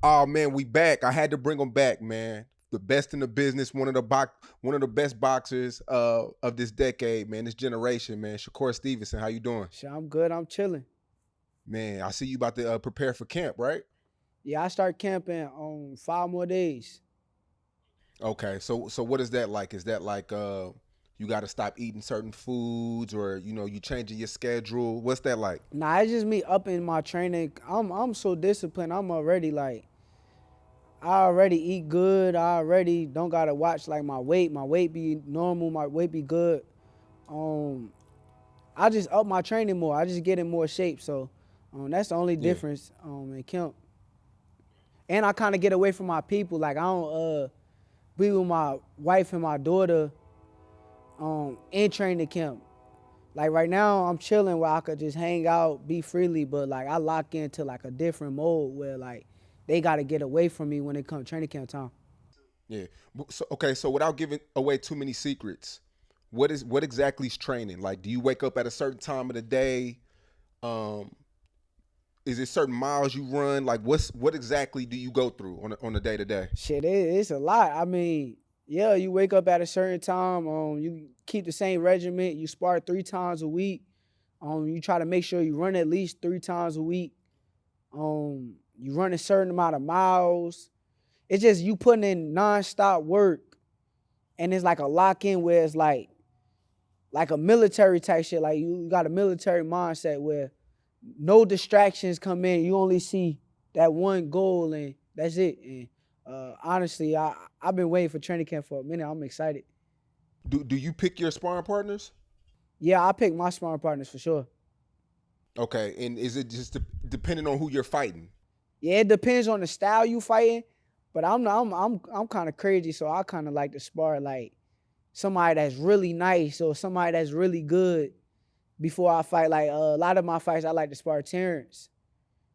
Oh man, we back. I had to bring him back, man. The best in the business, one of the best boxers of this decade, man. This generation, man. Shakur Stevenson, how you doing, Shit, I'm good. I'm chilling. man? I see you about to prepare for camp, right? Yeah, I start camping on 5 more days. Okay, so what is that like? Is that like you got to stop eating certain foods, or you changing your schedule? What's that like? Nah, it's just me upping my training. I'm so disciplined. I'm already like I already eat good. I already don't gotta watch like my weight. My weight be normal. My weight be good. Um, I just up my training more. I just get in more shape. So, that's the only Yeah. difference. In camp, and I kind of get away from my people. Like I don't be with my wife and my daughter in training camp. Like right now, I'm chilling where I could just hang out, be freely, but like I lock into like a different mode where like they got to get away from me when it comes training camp time. Yeah. So okay, so without giving away too many secrets, what exactly is training? Like, do you wake up at a certain time of the day? Um, is it certain miles you run? Like, what exactly do you go through on a day to day? Shit, it's a lot. I mean, yeah, you wake up at a certain time. You keep the same regiment. You spar 3 times a week. You try to make sure you run at least 3 times a week. You run a certain amount of miles. It's just you putting in nonstop work, and it's like a lock in where it's like a military type shit. Like you got a military mindset where no distractions come in. You only see that one goal and that's it. And honestly, I've been waiting for training camp for a minute. I'm excited. Do you pick your sparring partners? Yeah, I pick my sparring partners for sure. Okay, and is it just depending on who you're fighting? Yeah, it depends on the style you fighting, but I'm kind of crazy, so I kind of like to spar like somebody that's really nice or somebody that's really good before I fight. Like a lot of my fights, I like to spar Terrence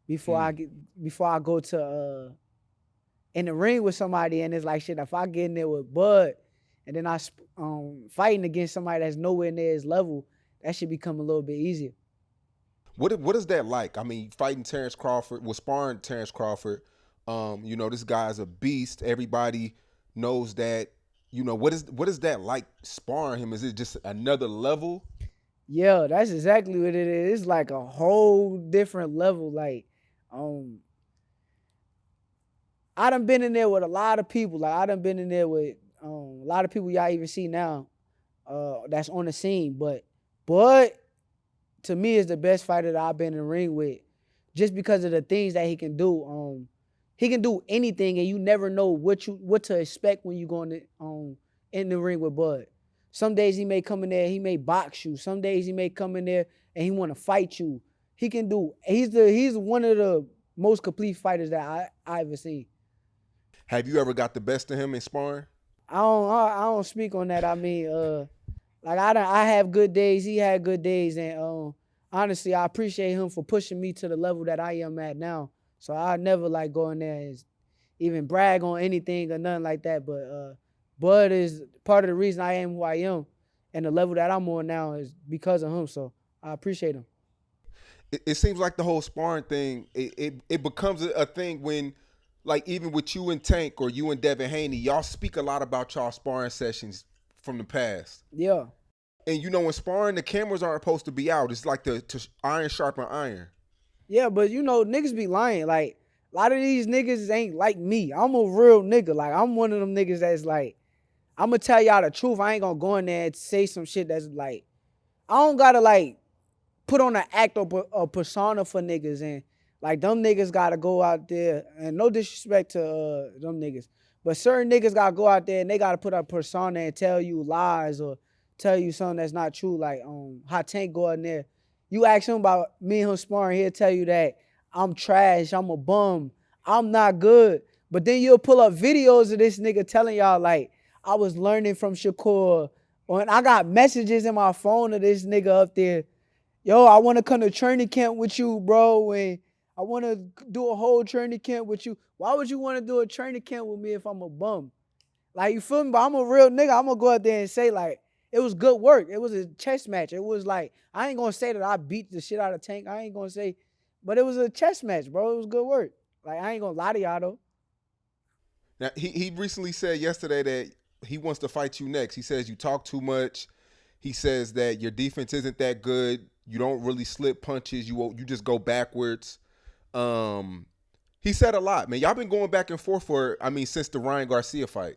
before Mm. before I go to in the ring with somebody, and it's like shit. If I get in there with Bud, and then I fighting against somebody that's nowhere near his level, that should become a little bit easier. What is that like? I mean, fighting Terrence Crawford, was sparring Terrence Crawford. This guy's a beast. Everybody knows that. What is that like sparring him? Is it just another level? Yeah, that's exactly what it is. It's like a whole different level. Like, um, I done been in there with a lot of people. Like, I done been in there with a lot of people y'all even see now that's on the scene. But to me is the best fighter that I've been in the ring with, just because of the things that he can do. He can do anything, and you never know what to expect when you go in the ring with Bud. Some days he may come in there, he may box you. Some days he may come in there and he want to fight you. He can do. He's one of the most complete fighters that I ever seen. Have you ever got the best of him in sparring? I don't speak on that. I mean, like I have good days. He had good days, and honestly, I appreciate him for pushing me to the level that I am at now. So I never like go in there and even brag on anything or nothing like that. But Bud is part of the reason I am who I am, and the level that I'm on now is because of him. So I appreciate him. It seems like the whole sparring thing, it becomes a thing when, like, even with you and Tank or you and Devin Haney, y'all speak a lot about y'all sparring sessions from the past. Yeah. And when sparring, the cameras aren't supposed to be out. It's like to iron sharpen iron. Yeah, but niggas be lying. Like, a lot of these niggas ain't like me. I'm a real nigga. Like, I'm one of them niggas that's like, I'm gonna tell y'all the truth. I ain't gonna go in there and say some shit that's like, I don't gotta like put on an act or a persona for niggas, and like them niggas gotta go out there, and no disrespect to them niggas, but certain niggas gotta go out there and they gotta put a persona and tell you lies or tell you something that's not true. Like how Tank go in there, you ask him about me and him sparring, he'll tell you that I'm trash, I'm a bum, I'm not good. But then you'll pull up videos of this nigga telling y'all like I was learning from Shakur, and I got messages in my phone of this nigga up there. Yo, I want to come to training camp with you, bro, and I want to do a whole training camp with you. Why would you want to do a training camp with me if I'm a bum? Like, you feel me? But I'm a real nigga. I'm going to go out there and say, like, It was good work. It was a chess match. It was like, I ain't gonna say that I beat the shit out of Tank. I ain't gonna say, but it was a chess match, bro. It was good work. Like, I ain't gonna lie to y'all though. Now he recently said yesterday that he wants to fight you next. He says you talk too much. He says that your defense isn't that good. You don't really slip punches. You just go backwards. Um, he said a lot, man. Y'all been going back and forth since the Ryan Garcia fight.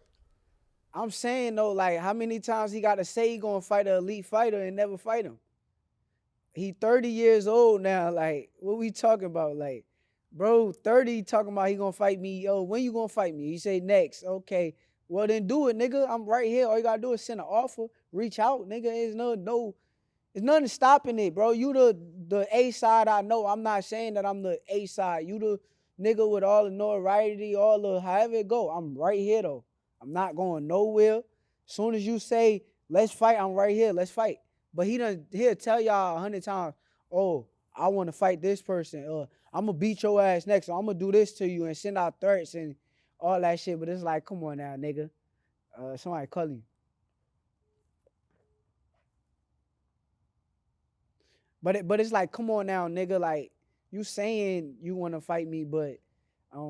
I'm saying though, like, how many times he got to say he gonna fight an elite fighter and never fight him? He 30 years old now. Like, what we talking about? Like, bro, 30 talking about he gonna fight me. Yo, when you gonna fight me? He say next. Okay, well then do it, nigga. I'm right here. All you gotta do is send an offer. Reach out, nigga. There's nothing stopping it, bro. You the A side I know. I'm not saying that I'm the A side. You the nigga with all the notoriety, all the however it go. I'm right here though. I'm not going nowhere. Soon as you say, let's fight, I'm right here. Let's fight. But he'll tell y'all 100 times, oh, I want to fight this person. I'm going to beat your ass next. I'm going to do this to you and send out threats and all that shit. But it's like, come on now, nigga. Somebody call you. But it's like, come on now, nigga. Like, you saying you want to fight me, but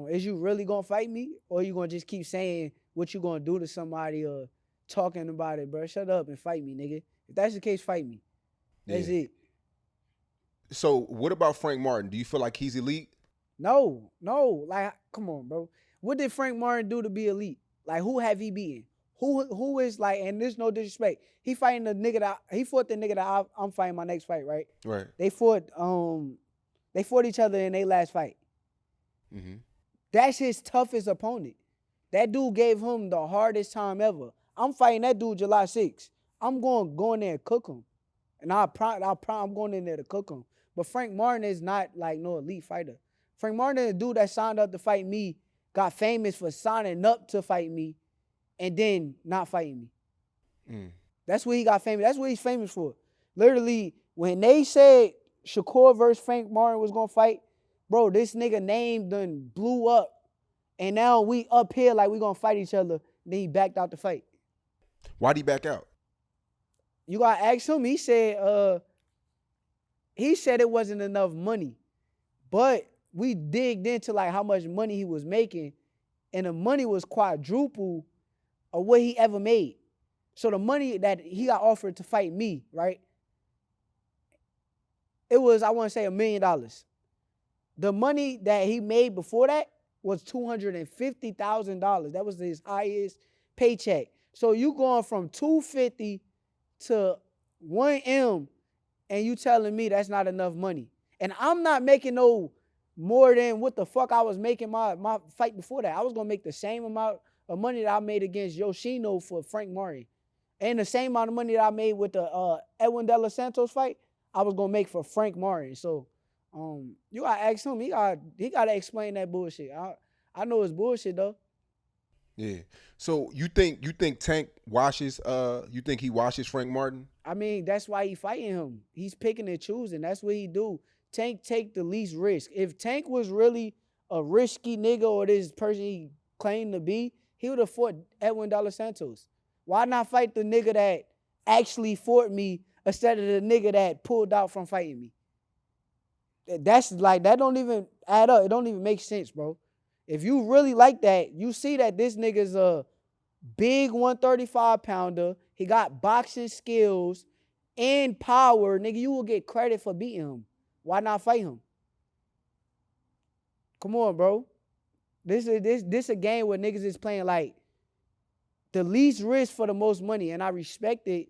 is you really going to fight me? Or you going to just keep saying what you going to do to somebody or talking about it, bro? Shut up and fight me, nigga. If that's the case, fight me. That's it. So what about Frank Martin? Do you feel like he's elite? No. Like, come on, bro. What did Frank Martin do to be elite? Like, who have he beaten? Who is like, and there's no disrespect. He fought the nigga that I'm fighting my next fight, right? Right. They fought each other in their last fight. Mm-hmm. That's his toughest opponent. That dude gave him the hardest time ever. I'm fighting that dude July 6th. I'm going in there and cook him. And I'm going in there to cook him. But Frank Martin is not like no elite fighter. Frank Martin is a dude that signed up to fight me, got famous for signing up to fight me, and then not fighting me. Mm. That's what he got famous. That's what he's famous for. Literally, when they said Shakur versus Frank Martin was going to fight, bro, this nigga name done blew up. And now we up here like we going to fight each other. Then he backed out the fight. Why'd he back out? You got to ask him. He said it wasn't enough money. But we digged into like how much money he was making. And the money was quadruple of what he ever made. So the money that he got offered to fight me, right? It was, I want to say, $1 million. The money that he made before that was $250,000. That was his highest paycheck. So you going from $250 to $1 and you telling me that's not enough money. And I'm not making no more than what the fuck I was making my fight before that. I was going to make the same amount of money that I made against Yoshino for Frank Martin. And the same amount of money that I made with the Edwin De Los Santos fight, I was going to make for Frank Martin. So you got to ask him. He got to explain that bullshit. I know it's bullshit, though. Yeah. So you think Tank washes you think he washes Frank Martin? I mean, that's why he fighting him. He's picking and choosing. That's what he do. Tank take the least risk. If Tank was really a risky nigga or this person he claimed to be, he would have fought Edwin De Los Santos. Why not fight the nigga that actually fought me instead of the nigga that pulled out from fighting me? That's like, that don't even add up. It don't even make sense, bro. If you really like that, you see that this nigga's a big 135-pounder. He got boxing skills and power. Nigga, you will get credit for beating him. Why not fight him? Come on, bro. This a game where niggas is playing like the least risk for the most money, and I respect it.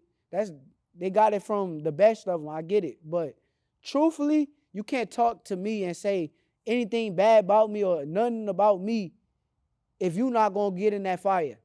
They got it from the best of them. I get it. But truthfully, you can't talk to me and say anything bad about me or nothing about me if you're not going to get in that fire.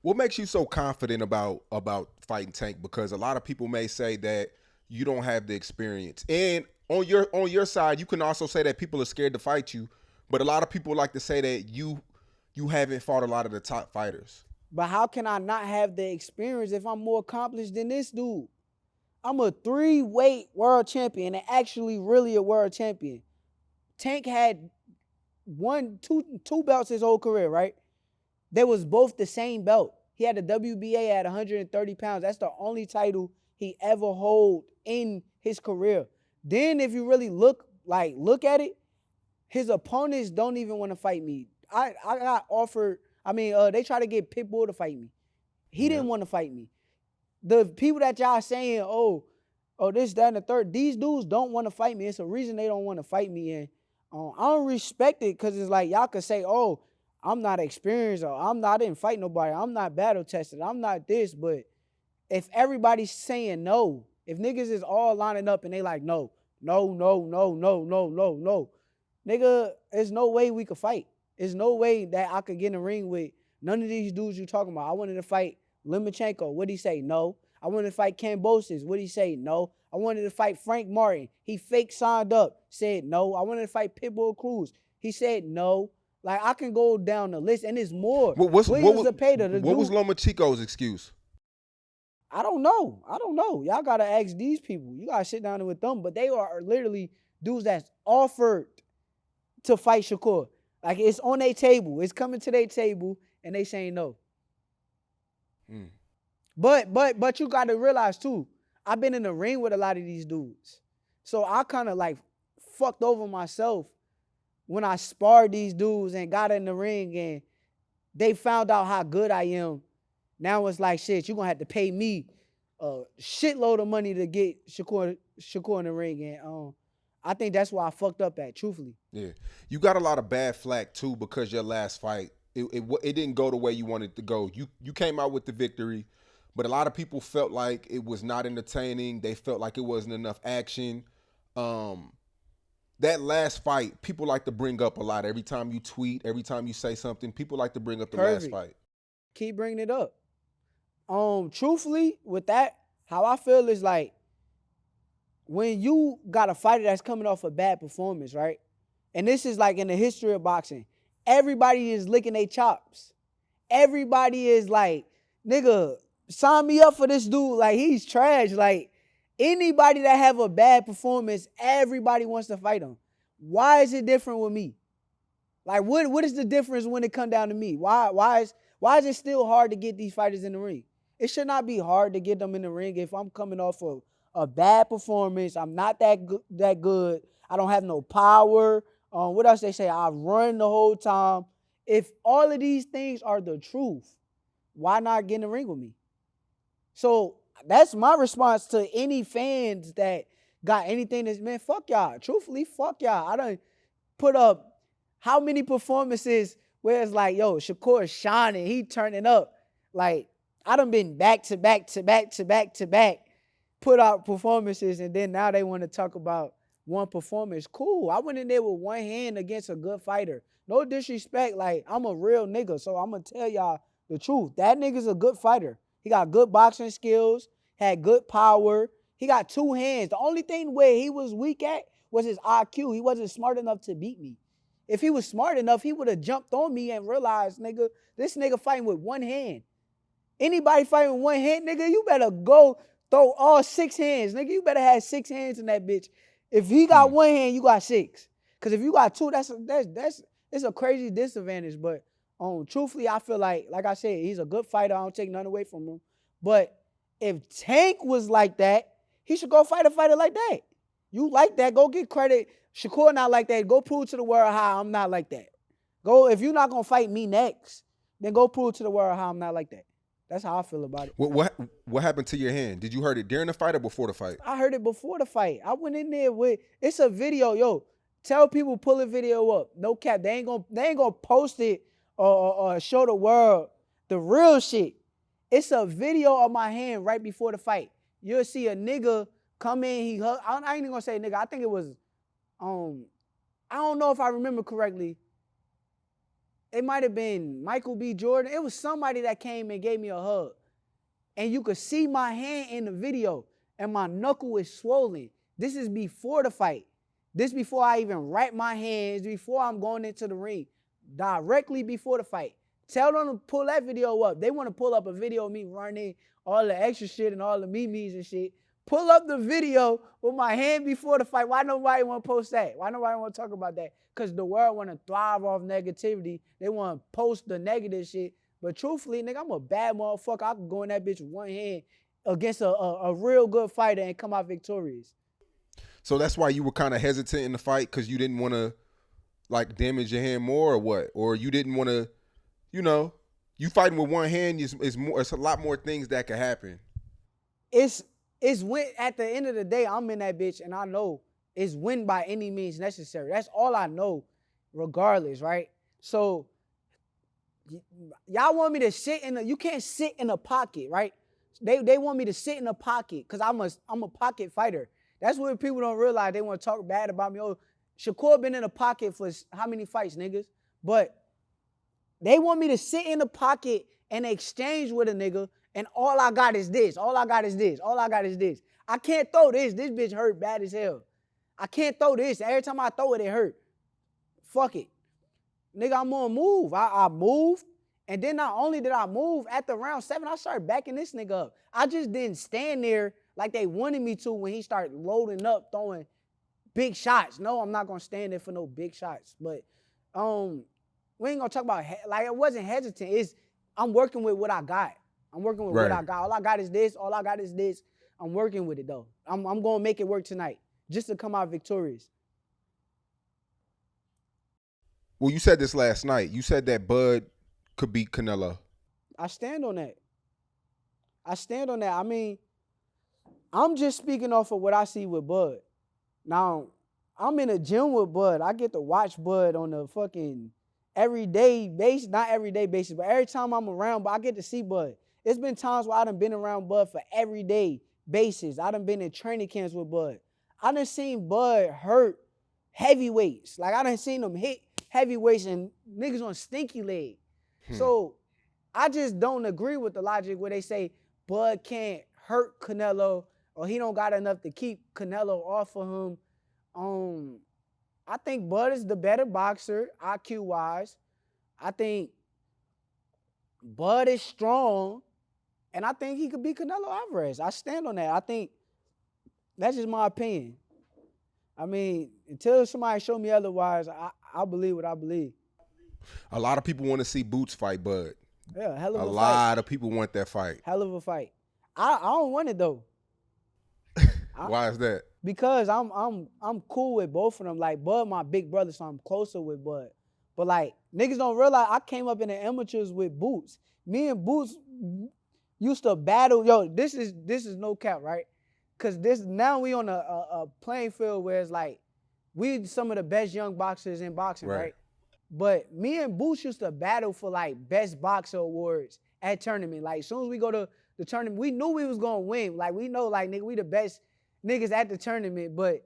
What makes you so confident about fighting Tank? Because a lot of people may say that you don't have the experience. And on your side, you can also say that people are scared to fight you. But a lot of people like to say that you haven't fought a lot of the top fighters. But how can I not have the experience if I'm more accomplished than this dude? I'm a 3-weight world champion and actually really a world champion. Tank had two belts his whole career, right? They was both the same belt. He had the WBA at 130 pounds. That's the only title he ever hold in his career. Then if you really look at it, his opponents don't even want to fight me. I got offered, they try to get Pitbull to fight me. He didn't want to fight me. The people that y'all saying, oh, this, that, and the third, these dudes don't want to fight me. It's a reason they don't want to fight me. And I don't respect it because it's like y'all could say, oh, I'm not experienced or I didn't fight nobody. I'm not battle tested. I'm not this. But if everybody's saying no, if niggas is all lining up and they like, no, nigga, there's no way we could fight. There's no way that I could get in the ring with none of these dudes you talking about. I wanted to fight Lomachenko. What'd he say? No. I wanted to fight Cambosis. What'd he say? No. I wanted to fight Frank Martin. He fake signed up. Said no. I wanted to fight Pitbull Cruz. He said no. Like, I can go down the list, and it's more. What was Lomachenko's excuse? I don't know. Y'all got to ask these people. You got to sit down with them. But they are literally dudes that's offered to fight Shakur. Like, it's on their table. It's coming to their table, and they saying no. But you got to realize, too, I've been in the ring with a lot of these dudes. So I kind of, like, fucked over myself when I sparred these dudes and got in the ring and they found out how good I am. Now it's like, shit, you're going to have to pay me a shitload of money to get Shakur in the ring. And I think that's why I fucked up at, truthfully. Yeah. You got a lot of bad flack, too, because your last fight, it didn't go the way you wanted it to go. You came out with the victory, but a lot of people felt like it was not entertaining. They felt like it wasn't enough action. That last fight, people like to bring up a lot. Every time you tweet, every time you say something, people like to bring up the last fight. Keep bringing it up. Truthfully, with that, how I feel is like, when you got a fighter that's coming off a bad performance, right? And this is like in the history of boxing. Everybody is licking their chops. Everybody is like, nigga, sign me up for this dude. Like, he's trash. Like, anybody that have a bad performance, everybody wants to fight him. Why is it different with me? Like, what is the difference when it come down to me? Why is it still hard to get these fighters in the ring? It should not be hard to get them in the ring if I'm coming off of a bad performance. I'm not that good. I don't have no power. What else they say? I run the whole time. If all of these things are the truth, why not get in the ring with me? So that's my response to any fans that got anything that's, man, fuck y'all. Truthfully, fuck y'all. I done put up how many performances where it's like, yo, Shakur is shining. He turning up. Like, I done been back to back, put out performances, and then now they want to talk about one performance. Cool. I went in there with one hand against a good fighter. No disrespect. Like, I'm a real nigga, so I'm going to tell y'all the truth. That nigga's a good fighter. He got good boxing skills, had good power. He got two hands. The only thing where he was weak at was his IQ. He wasn't smart enough to beat me. If he was smart enough, he would have jumped on me and realized, nigga, this nigga fighting with one hand. Anybody fighting with one hand, nigga, you better go throw all 6 hands. Nigga, you better have 6 hands in that bitch. If he got one hand, you got 6. Because if you got 2, it's a crazy disadvantage. But truthfully, I feel like I said, he's a good fighter. I don't take none away from him. But if Tank was like that, he should go fight a fighter like that. You like that, go get credit. Shakur not like that. Go prove to the world how I'm not like that. Go, if you're not going to fight me next, then go prove to the world how I'm not like that. That's how I feel about it. What happened to your hand? Did you hurt it during the fight or before the fight? I heard it before the fight. I went in there with, it's a video. Yo, tell people pull a video up. No cap. They ain't gonna post it or show the world the real shit. It's a video of my hand right before the fight. You'll see a nigga come in. He hug. I ain't even gonna say nigga. I think it was, I don't know if I remember correctly. It might have been Michael B. Jordan. It was somebody that came and gave me a hug. And you could see my hand in the video. And my knuckle is swollen. This is before the fight. This before I even wrap my hands, before I'm going into the ring. Directly before the fight. Tell them to pull that video up. They want to pull up a video of me running, all the extra shit and all the memes and shit. Pull up the video with my hand before the fight. Why nobody want to post that? Why nobody want to talk about that? Because the world want to thrive off negativity. They want to post the negative shit. But truthfully, nigga, I'm a bad motherfucker. I can go in that bitch with one hand against a real good fighter and come out victorious. So that's why you were kind of hesitant in the fight because you didn't want to like damage your hand more or what? Or you didn't want to, you fighting with one hand is more. It's a lot more things that could happen. It's when at the end of the day, I'm in that bitch and I know it's win by any means necessary. That's all I know, regardless, right? So y'all want me to sit you can't sit in a pocket, right? They want me to sit in a pocket because I'm a pocket fighter. That's what people don't realize. They want to talk bad about me. Oh, Shakur been in a pocket for how many fights, niggas? But they want me to sit in the pocket and exchange with a nigga, and all I got is this. All I got is this. All I got is this. I can't throw this. This bitch hurt bad as hell. I can't throw this. Every time I throw it, it hurt. Fuck it. Nigga, I'm gonna move. I moved, and then not only did I move, at the round 7, I started backing this nigga up. I just didn't stand there like they wanted me to when he started loading up, throwing big shots. No, I'm not gonna stand there for no big shots. But we ain't gonna talk about like I wasn't hesitant. I'm working with what I got. I'm working with what I got. All I got is this. All I got is this. I'm working with it though. I'm gonna make it work tonight just to come out victorious. Well, you said this last night. You said that Bud could beat Canelo. I stand on that. I mean, I'm just speaking off of what I see with Bud. Now, I'm in a gym with Bud. I get to watch Bud on the fucking everyday basis, not everyday basis, but every time I'm around, but I get to see Bud. It's been times where I done been around Bud for everyday basis. I done been in training camps with Bud. I done seen Bud hurt heavyweights. Like I done seen him hit heavyweights and niggas on stinky leg. So I just don't agree with the logic where they say Bud can't hurt Canelo or he don't got enough to keep Canelo off of him. I think Bud is the better boxer, IQ-wise. I think Bud is strong, and I think he could beat Canelo Alvarez. I stand on that. I think that's just my opinion. I mean, until somebody show me otherwise, I believe what I believe. A lot of people want to see Boots fight Bud. Yeah, hell of a fight. A lot of people want that fight. Hell of a fight. I don't want it though. Why is that? Because I'm cool with both of them. Like Bud, my big brother, so I'm closer with Bud. But like niggas don't realize I came up in the amateurs with Boots. Me and Boots used to battle. Yo, this is no cap, right? Cause now we on a playing field where it's like we some of the best young boxers in boxing, right? But me and Boots used to battle for like best boxer awards at tournament. Like as soon as we go to the tournament, we knew we was gonna win. Like we know, like nigga, we the best niggas at the tournament, but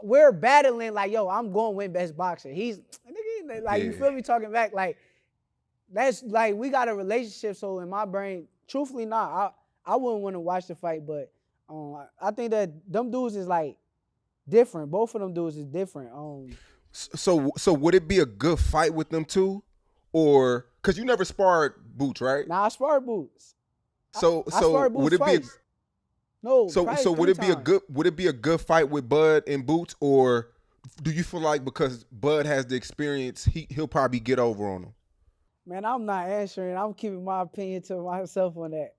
we're battling like, yo, I'm going to win best boxer. He's nigga, like, you feel me talking back? Like, that's like, we got a relationship. So in my brain, truthfully, I wouldn't want to watch the fight, but I think that them dudes is like different. Both of them dudes is different. So would it be a good fight with them two? Or, because you never sparred Boots, right? Nah, I sparred Boots. So would it be So would it be a good fight with Bud and Boots, or do you feel like because Bud has the experience, he'll probably get over on him? Man, I'm not answering. I'm keeping my opinion to myself on that.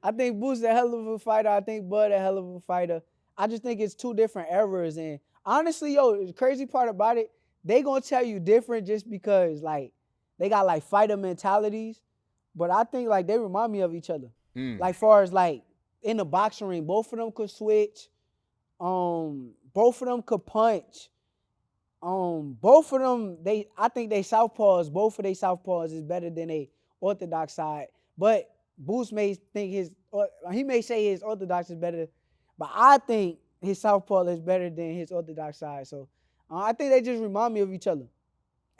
I think Boots a hell of a fighter. I think Bud a hell of a fighter. I just think it's two different eras. And honestly, yo, the crazy part about it, they gonna tell you different just because like they got like fighter mentalities. But I think like they remind me of each other. Like far as like in the boxing ring, both of them could switch. Both of them could punch. Both of them, I think they southpaws, both of they southpaws is better than a orthodox side. But Boots may think he may say his orthodox is better, but I think his southpaw is better than his orthodox side. So I think they just remind me of each other.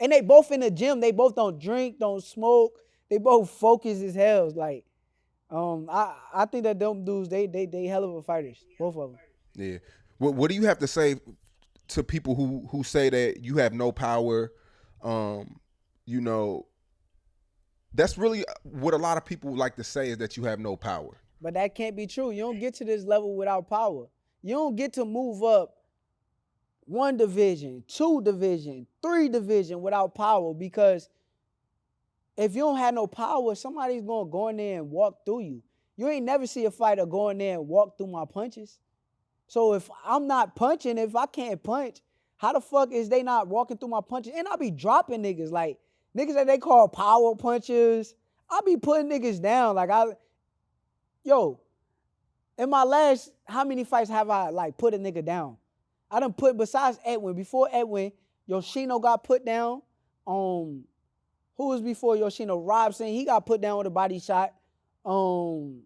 And they both in the gym. They both don't drink, don't smoke. They both focus as hell. Like, I think that them dudes, they hell of a fighters, both of them. Yeah. What do you have to say to people who say that you have no power? That's really what a lot of people like to say is that you have no power. But that can't be true. You don't get to this level without power. You don't get to move up 1 division, 2 division, 3 division without power, because if you don't have no power, somebody's gonna go in there and walk through you. You ain't never see a fighter go in there and walk through my punches. So if I'm not punching, if I can't punch, how the fuck is they not walking through my punches? And I be dropping niggas, like niggas that they call power punchers. I be putting niggas down. Yo, in my last, how many fights have I like put a nigga down? I done put, besides Edwin, before Edwin, Yoshino got put down. Who was before Yoshino? Robson, he got put down with a body shot. And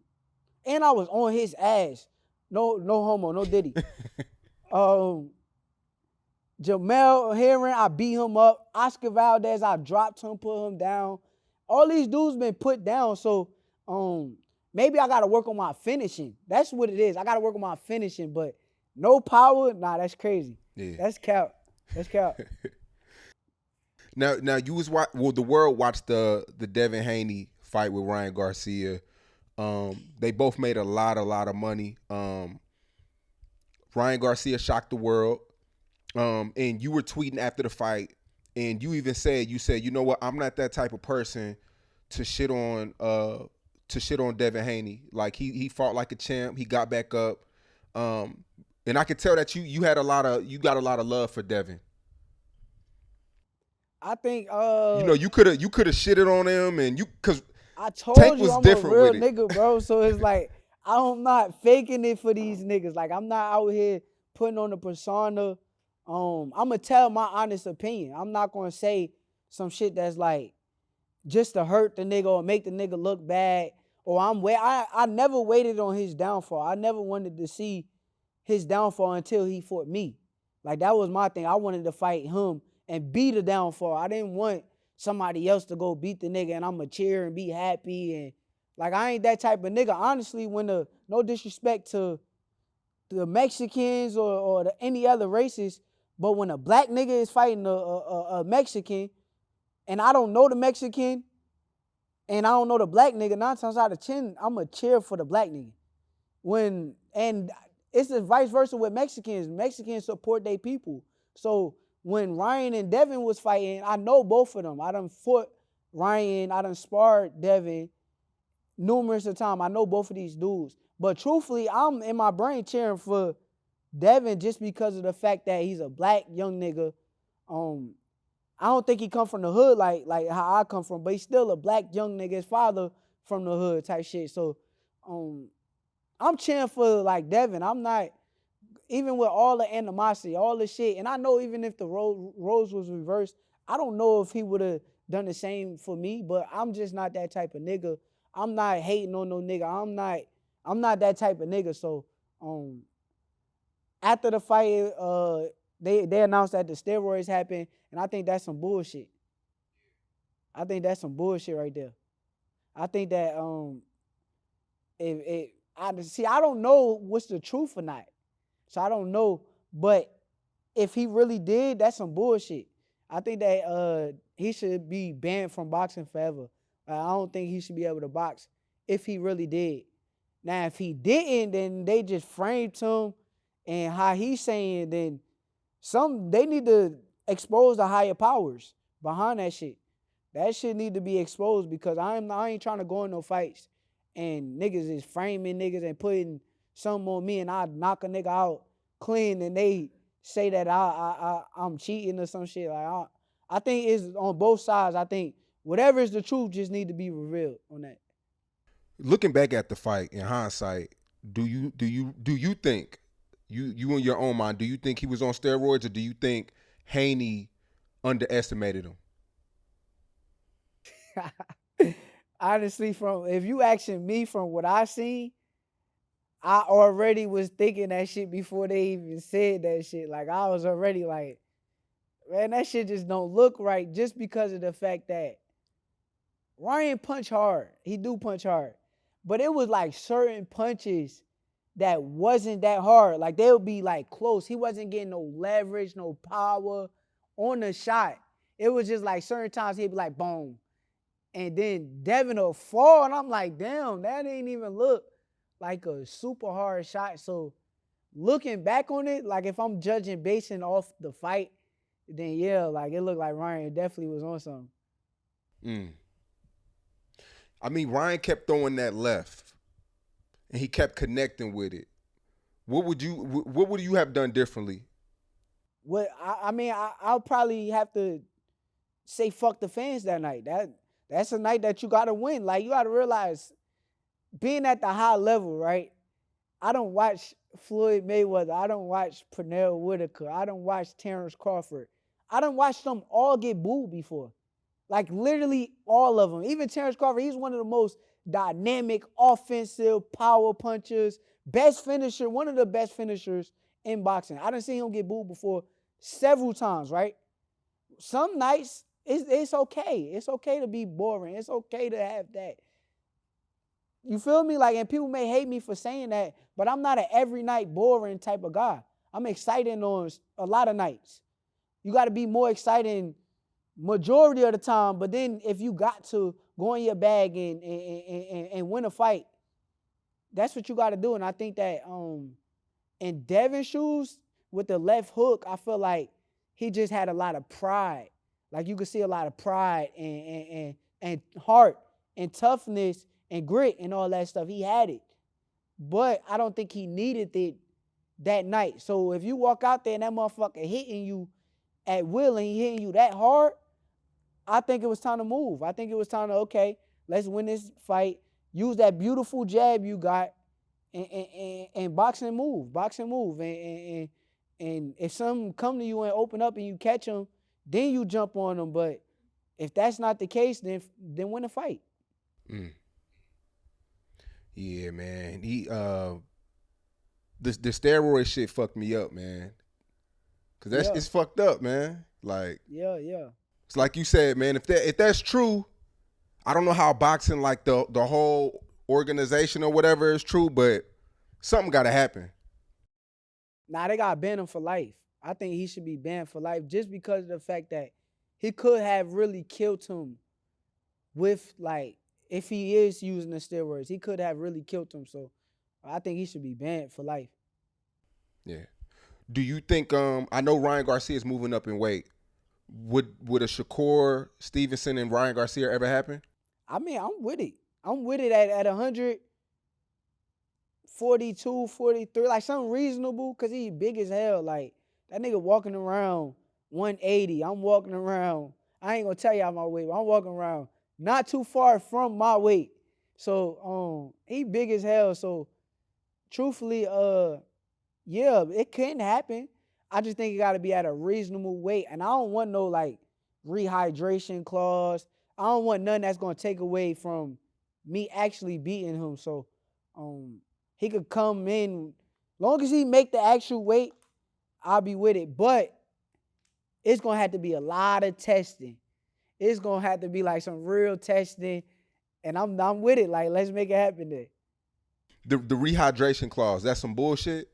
I was on his ass. No homo, no diddy. Jamel Herring, I beat him up. Oscar Valdez, I dropped him, put him down. All these dudes been put down, so maybe I gotta work on my finishing. That's what it is. I gotta work on my finishing, but no power, nah, that's crazy. Yeah. That's cap. That's cap. Now you was the world watched the Devin Haney fight with Ryan Garcia. They both made a lot of money. Ryan Garcia shocked the world. And you were tweeting after the fight, and you even said, you know what, I'm not that type of person to shit on Devin Haney. Like he fought like a champ. He got back up. And I could tell that you got a lot of love for Devin. I think you could have shitted on him, and cause I told Tank you I'm a real nigga, bro. So it's like I'm not faking it for these niggas. Like I'm not out here putting on a persona. I'm gonna tell my honest opinion. I'm not gonna say some shit that's like just to hurt the nigga or make the nigga look bad. Or I never waited on his downfall. I never wanted to see his downfall until he fought me. Like that was my thing. I wanted to fight him and be the downfall. I didn't want somebody else to go beat the nigga and I'ma cheer and be happy. And like I ain't that type of nigga. Honestly, no disrespect to the Mexicans or any other races, but when a black nigga is fighting a Mexican and I don't know the Mexican and I don't know the black nigga, 9 times out of 10, I'ma cheer for the black nigga. And it's the vice versa with Mexicans. Mexicans support their people. So when Ryan and Devin was fighting, I know both of them. I done fought Ryan, I done sparred Devin numerous of times. I know both of these dudes. But truthfully, I'm in my brain cheering for Devin just because of the fact that he's a black young nigga. I don't think he come from the hood like how I come from, but he's still a black young nigga. His father from the hood type shit. So I'm cheering for like Devin. I'm not, even with all the animosity, all the shit, and I know even if the roles was reversed, I don't know if he would have done the same for me, but I'm just not that type of nigga. I'm not hating on no nigga. I'm not that type of nigga. So after the fight, they announced that the steroids happened, and I think that's some bullshit. I think that's some bullshit right there. I think that I don't know what's the truth or not. So I don't know, but if he really did, that's some bullshit. I think that he should be banned from boxing forever. I don't think he should be able to box if he really did. Now, if he didn't, then they just framed him, and how he's saying, then they need to expose the higher powers behind that shit. That shit need to be exposed because I ain't trying to go in no fights and niggas is framing niggas and putting something on me and I knock a nigga out clean and they say that I'm cheating or some shit. Like I think it's on both sides. I think whatever is the truth just need to be revealed on that. Looking back at the fight in hindsight, do you think you in your own mind, do you think he was on steroids or do you think Haney underestimated him? Honestly, if you asking me from what I seen, I already was thinking that shit before they even said that shit. Like I was already like, man, that shit just don't look right just because of the fact that Ryan punch hard. He do punch hard. But it was like certain punches that wasn't that hard. Like they would be like close. He wasn't getting no leverage, no power on the shot. It was just like certain times he'd be like, boom. And then Devin will fall, and I'm like, damn, that ain't even look like a super hard shot. So looking back on it, like if I'm judging basing off the fight, then yeah, like it looked like Ryan definitely was on something. I mean, Ryan kept throwing that left, and he kept connecting with it. What would you have done differently? What I mean, I'll probably have to say fuck the fans that night. That's a night that you gotta win. Like you gotta realize being at the high level, right? I don't watch Floyd Mayweather. I don't watch Pernell Whitaker. I don't watch Terrence Crawford. I don't watch them all get booed before. Like literally all of them. Even Terrence Crawford, he's one of the most dynamic, offensive power punchers, best finisher, one of the best finishers in boxing. I done seen him get booed before several times, right? Some nights it's okay. It's okay to be boring. It's okay to have that. You feel me? Like, and people may hate me for saying that, but I'm not an every night boring type of guy. I'm excited on a lot of nights. You got to be more exciting majority of the time, but then if you got to go in your bag and win a fight, that's what you got to do. And I think that in Devin's shoes with the left hook, I feel like he just had a lot of pride. Like you could see a lot of pride and heart and toughness and grit and all that stuff. He had it. But I don't think he needed it that night. So if you walk out there and that motherfucker hitting you at will and he hitting you that hard, I think it was time to move. I think it was time to, okay, let's win this fight. Use that beautiful jab you got and box and move. Box and move. And if some come to you and open up and you catch them, then you jump on them. But if that's not the case, then win the fight. Mm. Yeah, man. The steroid shit fucked me up, man. Cause it's fucked up, man. Like yeah. It's like you said, man. If that's true, I don't know how boxing, like the whole organization or whatever, is true, but something got to happen. Nah, they gotta ban him for life. I think he should be banned for life just because of the fact that he could have really killed him with, like, if he is using the steroids, he could have really killed him. So I think he should be banned for life. Yeah. Do you think I know Ryan Garcia is moving up in weight. Would a Shakur Stevenson and Ryan Garcia ever happen? I mean, I'm with it. I'm with it at 142, 43, like something reasonable, because he's big as hell. Like, that nigga walking around 180. I'm walking around, I ain't going to tell y'all my weight, but I'm walking around not too far from my weight. So, he big as hell. So, truthfully, yeah, it can happen. I just think it got to be at a reasonable weight. And I don't want no, like, rehydration clause. I don't want nothing that's going to take away from me actually beating him. So, he could come in. Long as he make the actual weight, I'll be with it. But it's going to have to be a lot of testing. It's going to have to be, like, some real testing. And I'm with it. Like, let's make it happen there. The rehydration clause, that's some bullshit?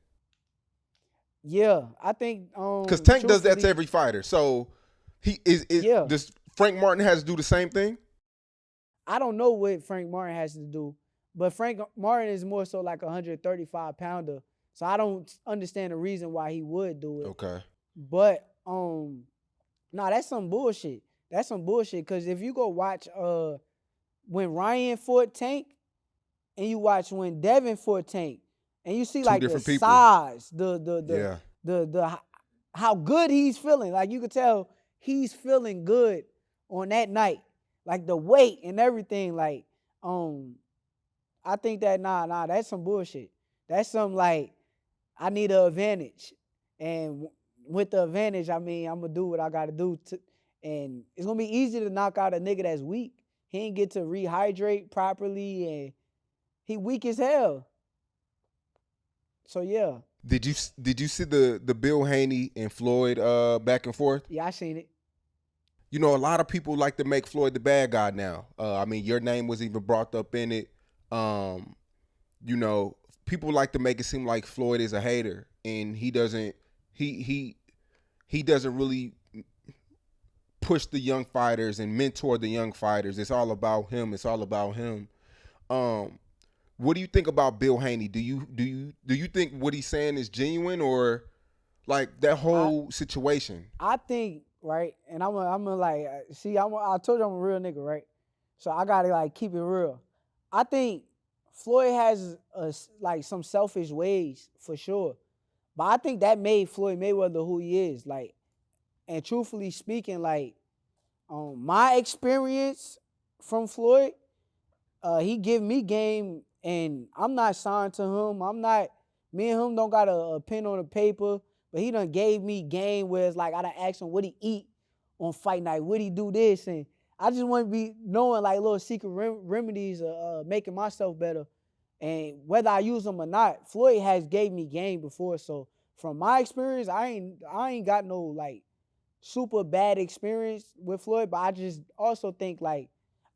Yeah, I think because Tank does that to every fighter. So does Frank Martin has to do the same thing? I don't know what Frank Martin has to do, but Frank Martin is more so like a 135-pounder. So I don't understand the reason why he would do it. Okay. But that's some bullshit. That's some bullshit. Cause if you go watch when Ryan fought Tank and you watch when Devin fought Tank, and you see like the people. Size, the how good he's feeling. Like you could tell he's feeling good on that night. Like the weight and everything. Like, I think that nah, that's some bullshit. That's some like I need an advantage. And with the advantage, I mean, I'm gonna do what I gotta do and it's gonna be easy to knock out a nigga that's weak. He ain't get to rehydrate properly and he weak as hell. So yeah. Did you see the Bill Haney and Floyd back and forth? Yeah, I seen it. You know, a lot of people like to make Floyd the bad guy now. I mean, your name was even brought up in it. You know, people like to make it seem like Floyd is a hater, and he doesn't really push the young fighters and mentor the young fighters. It's all about him. What do you think about Bill Haney? Do you think what he's saying is genuine, or like that whole situation? I think, right, and I'm a like, see, I told you I'm a real nigga, right? So I gotta like keep it real. I think Floyd has like some selfish ways for sure, but I think that made Floyd Mayweather who he is. Like, and truthfully speaking, like my experience from Floyd, he give me game, and I'm not signed to him. I'm not. Me and him don't got a pen on the paper, but he done gave me game where it's like I done asked him what he eat on fight night, what he do this, and I just want to be knowing like little secret remedies of making myself better, and whether I use them or not, Floyd has gave me game before. So from my experience, I ain't got no like super bad experience with Floyd, but I just also think like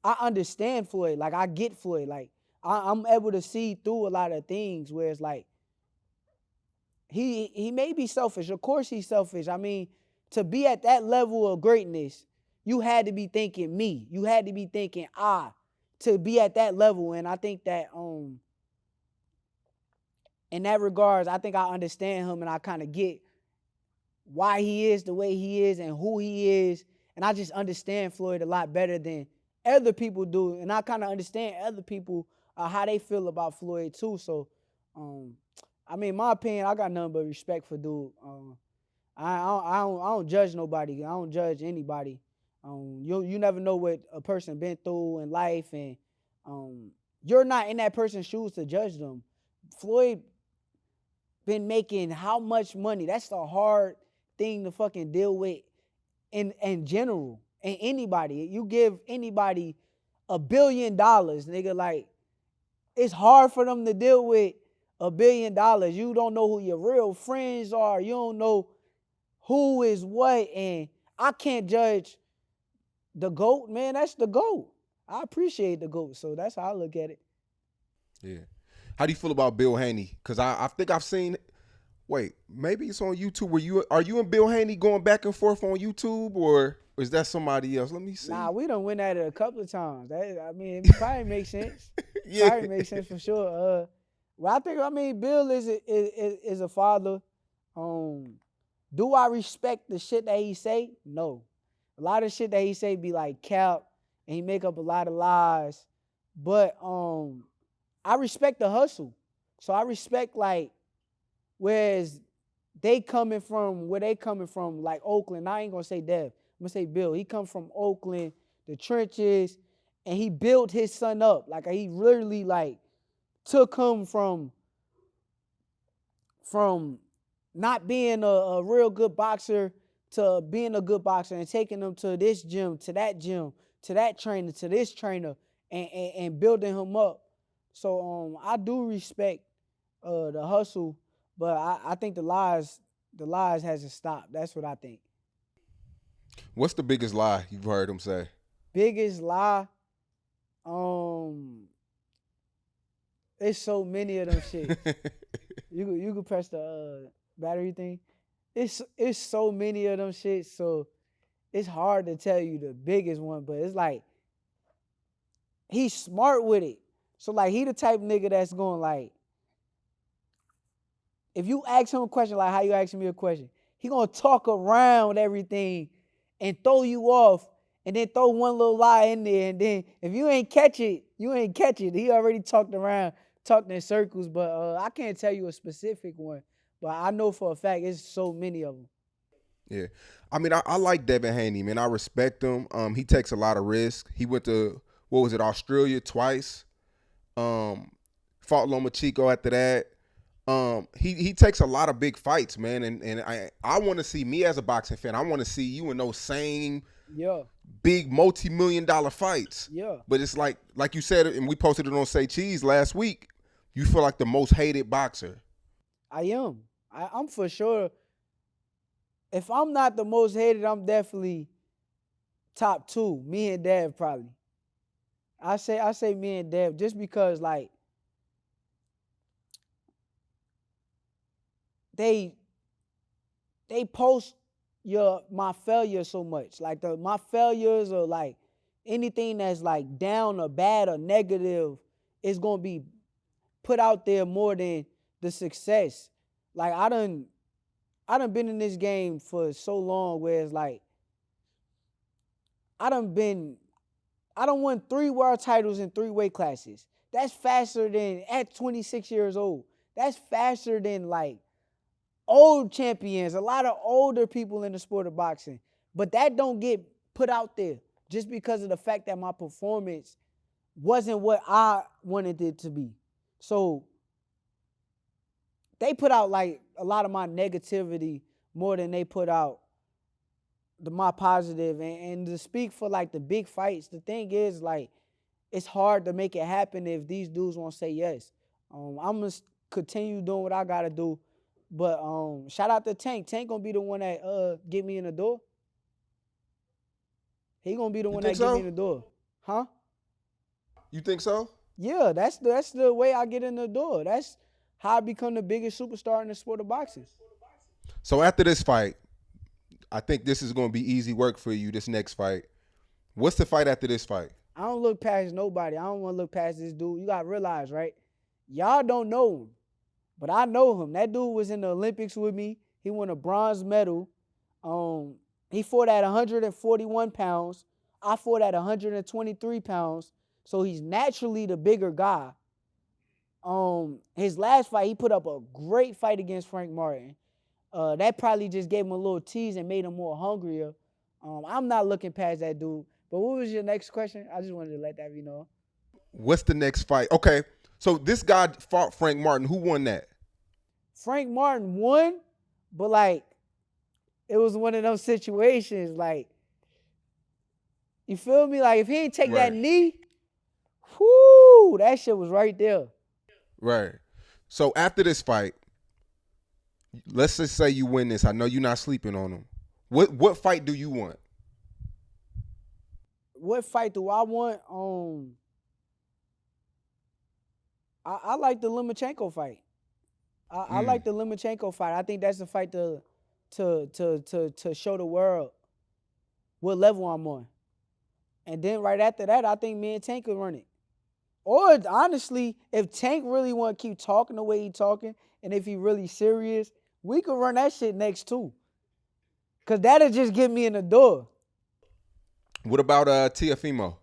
I understand Floyd, like I get Floyd, like I'm able to see through a lot of things where it's like he may be selfish. Of course he's selfish. I mean, to be at that level of greatness, you had to be thinking me. You had to be thinking to be at that level. And I think that in that regards, I think I understand him and I kind of get why he is the way he is and who he is. And I just understand Floyd a lot better than other people do. And I kind of understand other people how they feel about Floyd too. So, I mean, in my opinion, I got nothing but respect for dude. I don't judge nobody. I don't judge anybody. You never know what a person been through in life, and you're not in that person's shoes to judge them. Floyd been making how much money? That's the hard thing to fucking deal with in general. And anybody, you give anybody $1 billion, nigga, like it's hard for them to deal with $1 billion. You don't know who your real friends are. You don't know who is what. And I can't judge the GOAT, man. That's the GOAT. I appreciate the GOAT. So that's how I look at it. Yeah. How do you feel about Bill Haney? Because I think I've seen. Wait, maybe it's on YouTube. Are you and Bill Haney going back and forth on YouTube, or is that somebody else? Let me see. Nah, we done went at it a couple of times. I mean, it probably makes sense. Yeah. Probably makes sense for sure. Well, I mean, Bill is a father. Do I respect the shit that he say? No. A lot of shit that he say be like cap, and he make up a lot of lies. But I respect the hustle. So I respect like whereas where they coming from, like Oakland. I ain't gonna say Dev. I'm gonna say Bill. He come from Oakland, the trenches, and he built his son up. Like he literally like took him from not being a real good boxer to being a good boxer and taking him to this gym, to that trainer, to this trainer, and building him up. So I do respect the hustle, but I think the lies hasn't stopped. That's what I think. What's the biggest lie you've heard him say? Biggest lie, it's so many of them shit. You could press the battery thing. It's so many of them shit. So it's hard to tell you the biggest one, but it's like he's smart with it. So like he the type nigga that's going like, if you ask him a question like how you asking me a question, he gonna talk around everything and throw you off, and then throw one little lie in there, and then if you ain't catch it, you ain't catch it. He already talked in circles, but I can't tell you a specific one. But I know for a fact it's so many of them. Yeah. I mean, I like Devin Haney, man. I respect him. He takes a lot of risk. He went to, what was it, Australia twice. Fought Lomachenko after that. He takes a lot of big fights, man. And I want to see, me as a boxing fan, I want to see you in those same big multi-million-dollar fights. Yeah. But it's like you said, and we posted it on Say Cheese last week, you feel like the most hated boxer. I am. I'm for sure. If I'm not the most hated, I'm definitely top two. Me and Dev probably. I say me and Dev just because like they post my failure so much. Like my failures or like anything that's like down or bad or negative is gonna be put out there more than the success. Like I done been in this game for so long where it's like I I done won 3 world titles in 3 weight classes. That's faster than at 26 years old. That's faster than like old champions, a lot of older people in the sport of boxing. But that don't get put out there just because of the fact that my performance wasn't what I wanted it to be. So they put out like a lot of my negativity more than they put out my positive. And to speak for like the big fights, the thing is like it's hard to make it happen if these dudes won't say yes. I'm gonna continue doing what I gotta do. But shout out to Tank. Tank gonna be the one that get me in the door. He gonna be the one that get me in the door. Huh? You think so? Yeah, that's the way I get in the door. That's how I become the biggest superstar in the sport of boxing. So after this fight, I think this is going to be easy work for you, this next fight. What's the fight after this fight? I don't look past nobody. I don't want to look past this dude. You got to realize, right? Y'all don't know him, but I know him. That dude was in the Olympics with me. He won a bronze medal. He fought at 141 pounds. I fought at 123 pounds. So he's naturally the bigger guy. His last fight, he put up a great fight against Frank Martin. That probably just gave him a little tease and made him more hungrier. I'm not looking past that dude. But what was your next question? I just wanted to let that be known. What's the next fight? Okay, so this guy fought Frank Martin. Who won that? Frank Martin won, but like it was one of those situations. Like, you feel me? Like if he ain't take that knee, whoo, that shit was right there. Right. So after this fight, let's just say you win this. I know you're not sleeping on him. What fight do you want? What fight do I want? I like the Lomachenko fight. I like the Lomachenko fight. I think that's the fight to show the world what level I'm on. And then right after that, I think me and Tank could run it. Or honestly, if Tank really want to keep talking the way he talking, and if he really serious, we could run that shit next too. Cause that'll just get me in the door. What about Teofimo?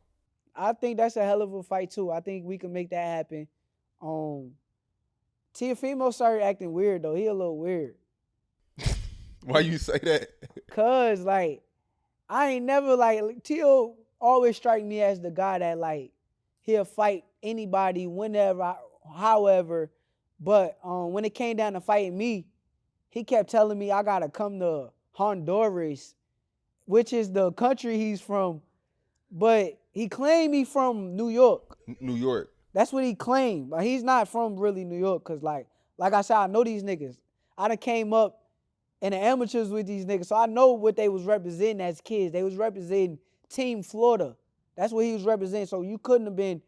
I think that's a hell of a fight too. I think we can make that happen. Teofimo started acting weird though. He a little weird. Why you say that? Cause like I ain't never like Teo always strike me as the guy that like he'll fight anybody whenever, however. But when it came down to fighting me, he kept telling me I gotta come to Honduras, which is the country he's from. But he claimed he from New York. New York. That's what he claimed. But he's not from really New York. Cause like I said, I know these niggas. I done came up in the amateurs with these niggas. So I know what they was representing as kids. They was representing Team Florida. That's what he was representing. So you couldn't have been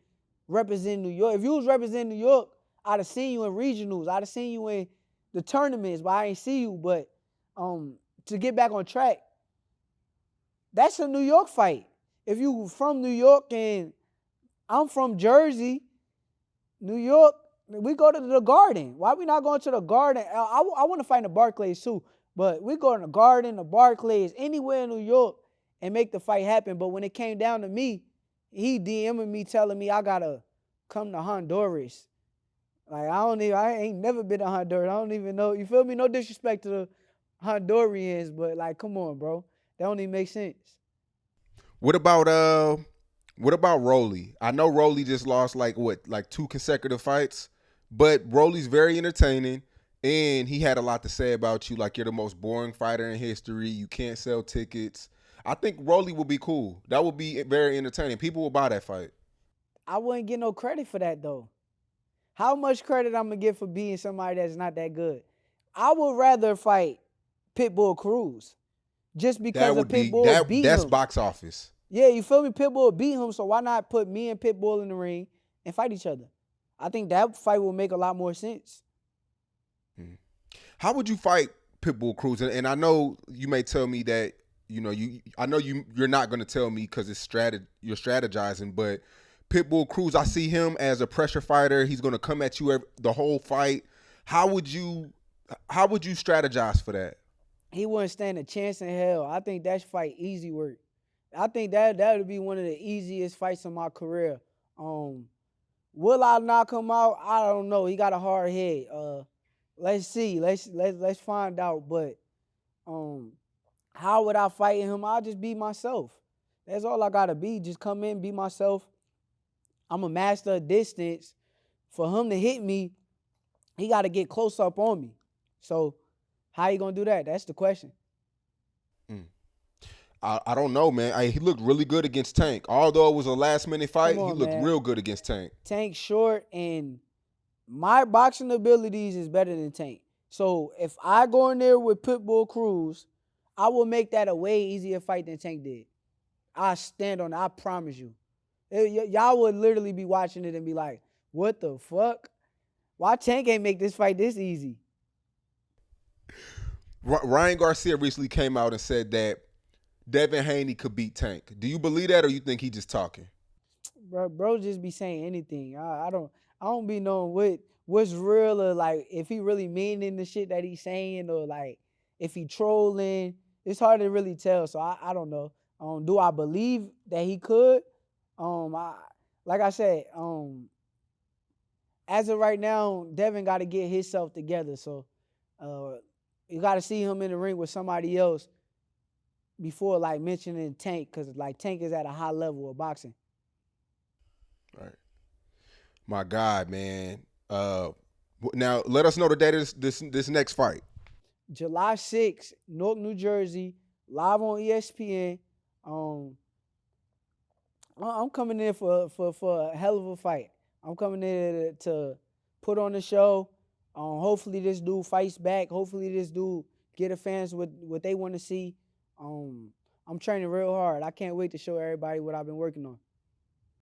representing New York. If you was representing New York, I'd have seen you in regionals. I'd have seen you in the tournaments, but I ain't see you. But to get back on track, that's a New York fight. If you from New York and I'm from Jersey, New York, we go to the Garden. Why we not going to the Garden? I want to fight in the Barclays too, but we go to the Garden, the Barclays, anywhere in New York and make the fight happen. But when it came down to me, he DMing me telling me I gotta come to Honduras. Like I ain't never been to Honduras. I don't even know. You feel me? No disrespect to the Hondurians, but like, come on, bro. That don't even make sense. What about Rolly? I know Rolly just lost like 2 consecutive fights, but Rolly's very entertaining and he had a lot to say about you. Like you're the most boring fighter in history. You can't sell tickets. I think Rolly will be cool. That would be very entertaining. People will buy that fight. I wouldn't get no credit for that though. How much credit I'm gonna get for being somebody that's not that good? I would rather fight Pitbull Cruz just because of Pitbull beat him. That's box office. Yeah, you feel me? Pitbull beat him, so why not put me and Pitbull in the ring and fight each other? I think that fight will make a lot more sense. How would you fight Pitbull Cruz? And I know you may tell me that you're not going to tell me because you're strategizing, but Pitbull Cruz, I see him as a pressure fighter. He's going to come at you the whole fight. How would you strategize for that? He wouldn't stand a chance in hell. I think that fight easy work. I think that would be one of the easiest fights in my career. Um, will I knock him out? I don't know. He got a hard head. Let's see. Let's find out. But um, how would I fight him? I'll just be myself. That's all I gotta be. Just come in, be myself. I'm a master of distance. For him to hit me, he got to get close up on me. So how you gonna do that? That's the question. Mm. I don't know, man. He looked really good against Tank. Although it was a last minute Come fight, he on, looked man. real good against Tank. Tank short and my boxing abilities is better than Tank. So if I go in there with Pitbull Cruz, I will make that a way easier fight than Tank did. I stand on it. I promise you. Y'all would literally be watching it and be like, what the fuck? Why Tank ain't make this fight this easy? Ryan Garcia recently came out and said that Devin Haney could beat Tank. Do you believe that, or you think he just talking? Bro just be saying anything. I don't be knowing what's real or like if he really meaning the shit that he's saying or like if he trolling. It's hard to really tell. So I don't know. Do I believe that he could? I like I said, as of right now, Devin got to get himself together. So uh, you got to see him in the ring with somebody else before like mentioning Tank, because like Tank is at a high level of boxing. Right. My God, man. Now let us know the date of this next fight. July 6th, Newark, New Jersey, live on ESPN. Um, I'm coming in for a hell of a fight. I'm coming in to put on the show. Hopefully this dude fights back. Hopefully this dude get the fans what they want to see. I'm training real hard. I can't wait to show everybody what I've been working on.